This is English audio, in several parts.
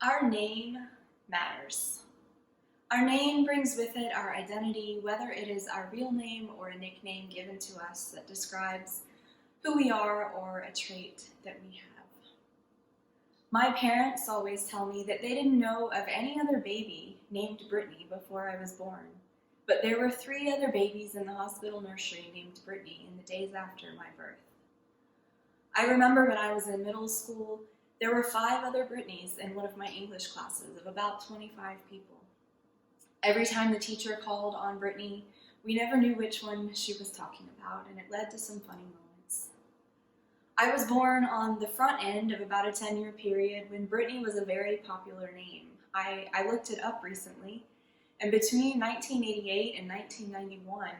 Our name matters. Our name brings with it our identity, whether it is our real name or a nickname given to us that describes who we are or a trait that we have. My parents always tell me that they didn't know of any other baby named Brittany before I was born, but there were 3 other babies in the hospital nursery named Brittany in the days after my birth. I remember when I was in middle school, there were 5 other Brittany's in one of my English classes of about 25 people. Every time the teacher called on Brittany, we never knew which one she was talking about, and it led to some funny moments. I was born on the front end of about a 10-year period when Brittany was a very popular name. I looked it up recently, and between 1988 and 1991,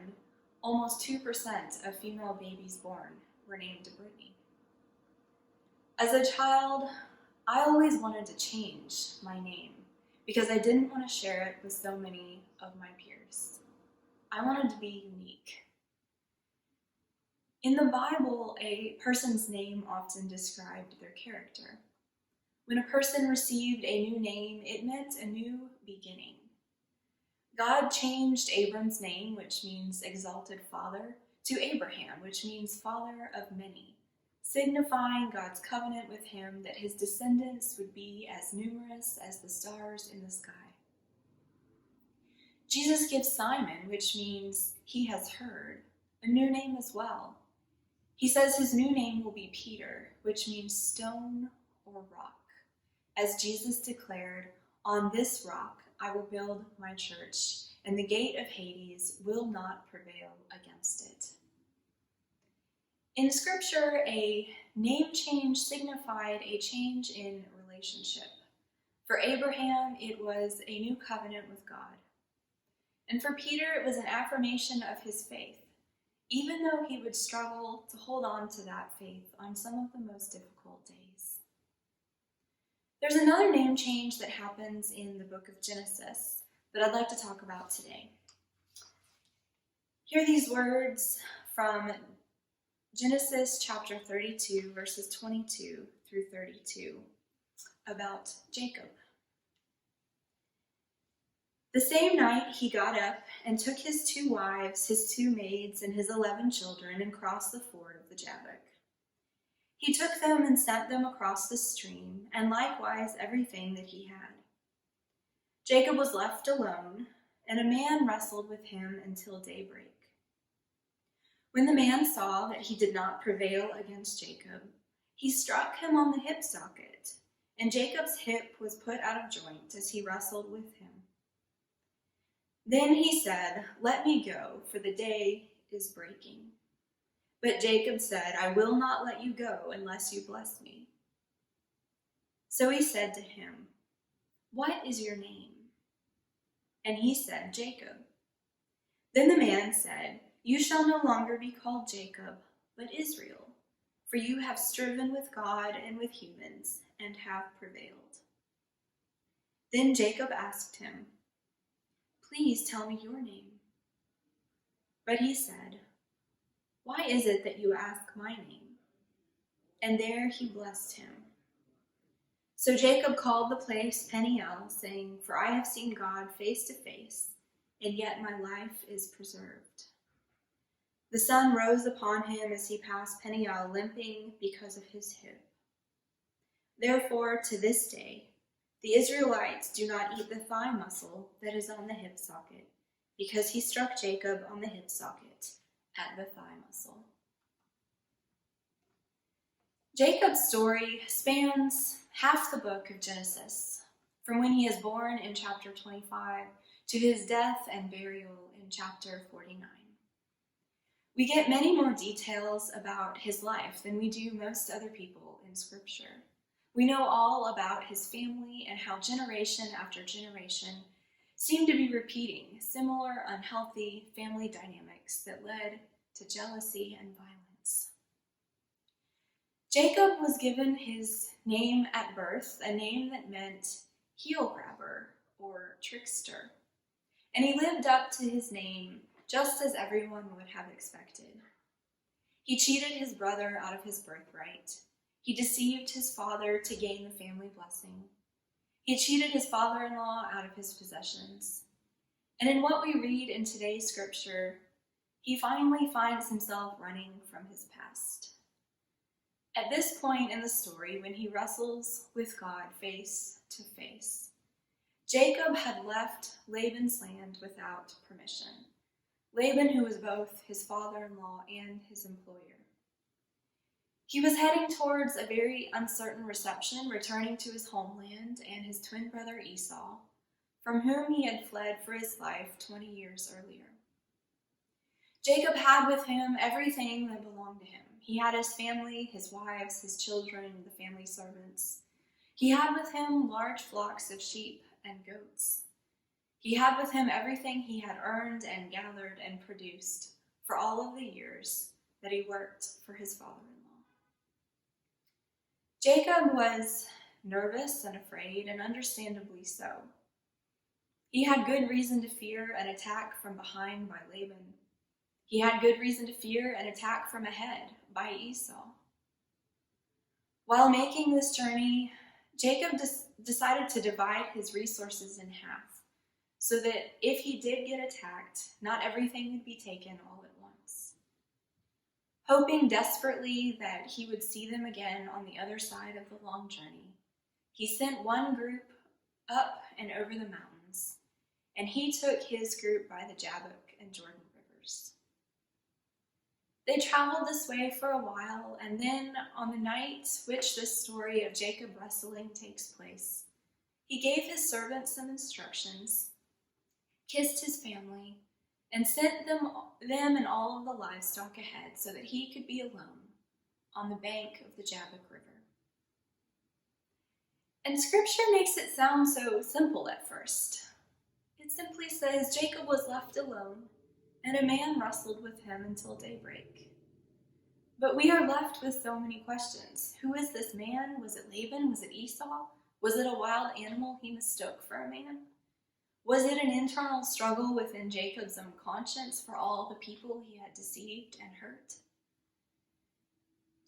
almost 2% of female babies born were named Brittany. As a child, I always wanted to change my name because I didn't want to share it with so many of my peers. I wanted to be unique. In the Bible, a person's name often described their character. When a person received a new name, it meant a new beginning. God changed Abram's name, which means exalted father, to Abraham, which means father of many, signifying God's covenant with him that his descendants would be as numerous as the stars in the sky. Jesus gives Simon, which means he has heard, a new name as well. He says his new name will be Peter, which means stone or rock. As Jesus declared, "On this rock I will build my church, and the gate of Hades will not prevail against it." In Scripture, a name change signified a change in relationship. For Abraham, it was a new covenant with God. And for Peter, it was an affirmation of his faith, even though he would struggle to hold on to that faith on some of the most difficult days. There's another name change that happens in the book of Genesis that I'd like to talk about today. Hear these words from Genesis chapter 32, verses 22 through 32, about Jacob. The same night he got up and took his 2 wives, his 2 maids, and his 11 children and crossed the ford of the Jabbok. He took them and sent them across the stream, and likewise everything that he had. Jacob was left alone, and a man wrestled with him until daybreak. When the man saw that he did not prevail against Jacob, he struck him on the hip socket, and Jacob's hip was put out of joint as he wrestled with him. Then he said, "Let me go, for the day is breaking." But Jacob said, "I will not let you go unless you bless me." So he said to him, "What is your name?" And he said, "Jacob." Then the man said, "You shall no longer be called Jacob, but Israel, for you have striven with God and with humans, and have prevailed." Then Jacob asked him, "Please tell me your name." But he said, "Why is it that you ask my name?" And there he blessed him. So Jacob called the place Peniel, saying, "For I have seen God face to face, and yet my life is preserved." The sun rose upon him as he passed Peniel, limping because of his hip. Therefore, to this day, the Israelites do not eat the thigh muscle that is on the hip socket, because he struck Jacob on the hip socket at the thigh muscle. Jacob's story spans half the book of Genesis, from when he is born in chapter 25 to his death and burial in chapter 49. We get many more details about his life than we do most other people in Scripture. We know all about his family and how generation after generation seemed to be repeating similar unhealthy family dynamics that led to jealousy and violence. Jacob was given his name at birth, a name that meant heel grabber or trickster, and he lived up to his name just as everyone would have expected. He cheated his brother out of his birthright. He deceived his father to gain the family blessing. He cheated his father-in-law out of his possessions. And in what we read in today's scripture, he finally finds himself running from his past. At this point in the story, when he wrestles with God face to face, Jacob had left Laban's land without permission. Laban, who was both his father-in-law and his employer. He was heading towards a very uncertain reception, returning to his homeland and his twin brother Esau, from whom he had fled for his life 20 years earlier. Jacob had with him everything that belonged to him. He had his family, his wives, his children, the family servants. He had with him large flocks of sheep and goats. He had with him everything he had earned and gathered and produced for all of the years that he worked for his father-in-law. Jacob was nervous and afraid, and understandably so. He had good reason to fear an attack from behind by Laban. He had good reason to fear an attack from ahead by Esau. While making this journey, Jacob decided to divide his resources in half, so that if he did get attacked, not everything would be taken all at once. Hoping desperately that he would see them again on the other side of the long journey, he sent one group up and over the mountains, and he took his group by the Jabbok and Jordan rivers. They traveled this way for a while, and then on the night which this story of Jacob wrestling takes place, he gave his servants some instructions, kissed his family, and sent them and all of the livestock ahead so that he could be alone on the bank of the Jabbok River. And scripture makes it sound so simple at first. It simply says Jacob was left alone, and a man wrestled with him until daybreak. But we are left with so many questions. Who is this man? Was it Laban? Was it Esau? Was it a wild animal he mistook for a man? Was it an internal struggle within Jacob's own conscience for all the people he had deceived and hurt?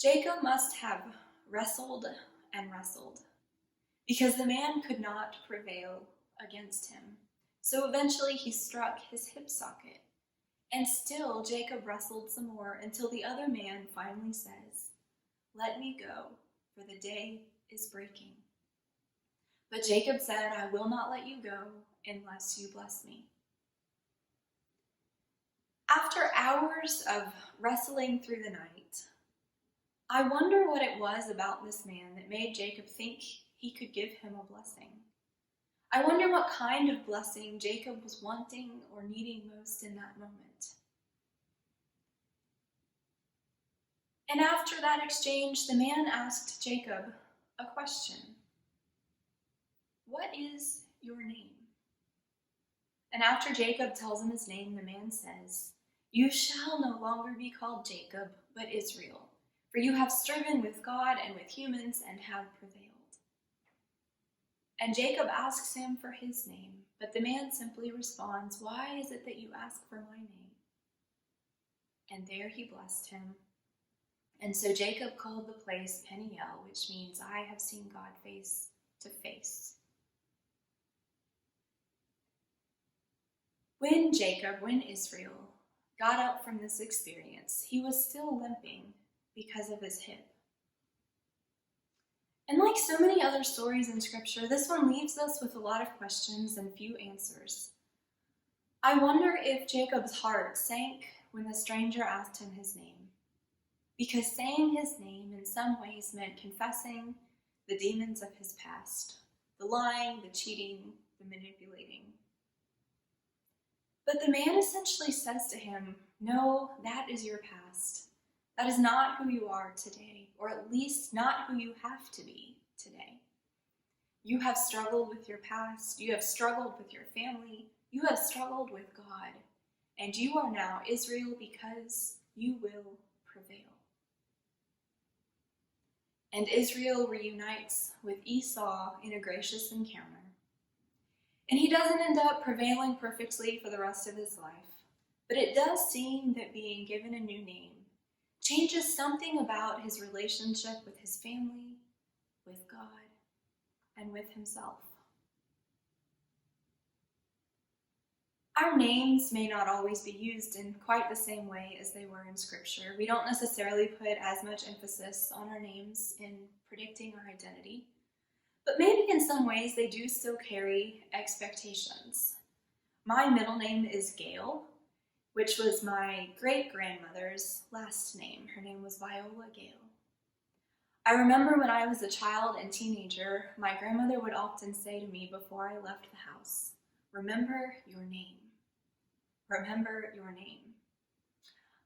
Jacob must have wrestled and wrestled, because the man could not prevail against him. So eventually he struck his hip socket. And still Jacob wrestled some more until the other man finally says, "Let me go, for the day is breaking." But Jacob said, "I will not let you go unless you bless me." After hours of wrestling through the night, I wonder what it was about this man that made Jacob think he could give him a blessing. I wonder what kind of blessing Jacob was wanting or needing most in that moment. And after that exchange, the man asked Jacob a question. "What is your name?" And after Jacob tells him his name, the man says, "You shall no longer be called Jacob, but Israel, for you have striven with God and with humans and have prevailed." And Jacob asks him for his name, but the man simply responds, "Why is it that you ask for my name?" And there he blessed him. And so Jacob called the place Peniel, which means "I have seen God face to face." When Israel got up from this experience, he was still limping because of his hip. And like so many other stories in Scripture, this one leaves us with a lot of questions and few answers. I wonder if Jacob's heart sank when the stranger asked him his name, because saying his name in some ways meant confessing the demons of his past, the lying, the cheating, the manipulating. But the man essentially says to him, "No, that is your past. That is not who you are today, or at least not who you have to be today. You have struggled with your past, you have struggled with your family, you have struggled with God, and you are now Israel because you will prevail." And Israel reunites with Esau in a gracious encounter. And he doesn't end up prevailing perfectly for the rest of his life, but it does seem that being given a new name changes something about his relationship with his family, with God, and with himself. Our names may not always be used in quite the same way as they were in Scripture. We don't necessarily put as much emphasis on our names in predicting our identity, but maybe in some ways they do still carry expectations. My middle name is Gail, which was my great-grandmother's last name. Her name was Viola Gale. I remember when I was a child and teenager, my grandmother would often say to me before I left the house, "Remember your name. Remember your name."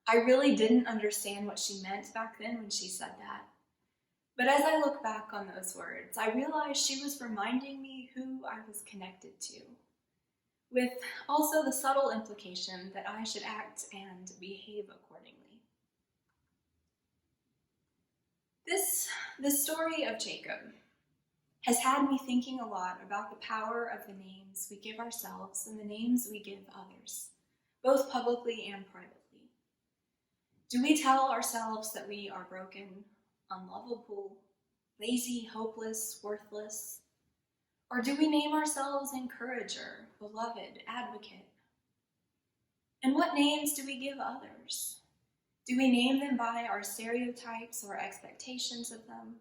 I really didn't understand what she meant back then when she said that. But as I look back on those words, I realized she was reminding me who I was connected to, with also the subtle implication that I should act and behave accordingly. The story of Jacob has had me thinking a lot about the power of the names we give ourselves and the names we give others, both publicly and privately. Do we tell ourselves that we are broken, unlovable, lazy, hopeless, worthless? Or do we name ourselves encourager, beloved, advocate? And what names do we give others? Do we name them by our stereotypes or expectations of them?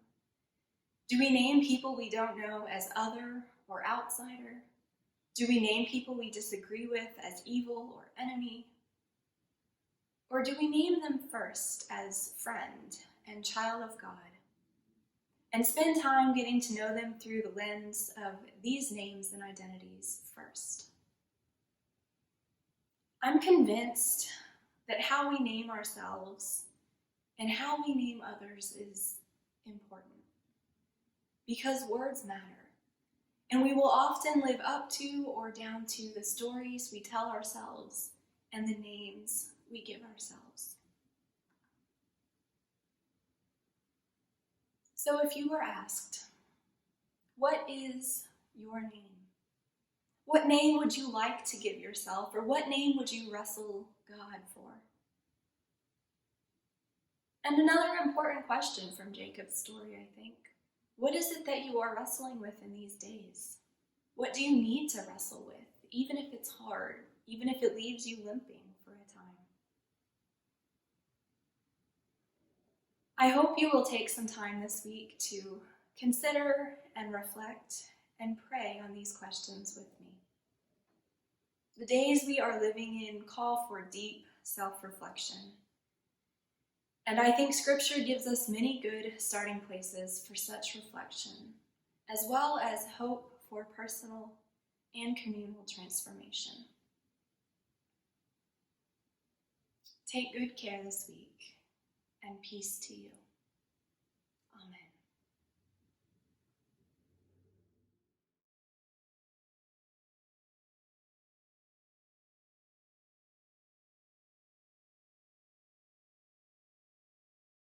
Do we name people we don't know as other or outsider? Do we name people we disagree with as evil or enemy? Or do we name them first as friend and child of God, and spend time getting to know them through the lens of these names and identities first? I'm convinced that how we name ourselves and how we name others is important, because words matter, and we will often live up to or down to the stories we tell ourselves and the names we give ourselves. So if you were asked, what is your name? What name would you like to give yourself, or what name would you wrestle God for? And another important question from Jacob's story, I think. What is it that you are wrestling with in these days? What do you need to wrestle with, even if it's hard, even if it leaves you limping for a time? I hope you will take some time this week to consider and reflect and pray on these questions with me. The days we are living in call for deep self-reflection. And I think Scripture gives us many good starting places for such reflection, as well as hope for personal and communal transformation. Take good care this week, and peace to you. Amen.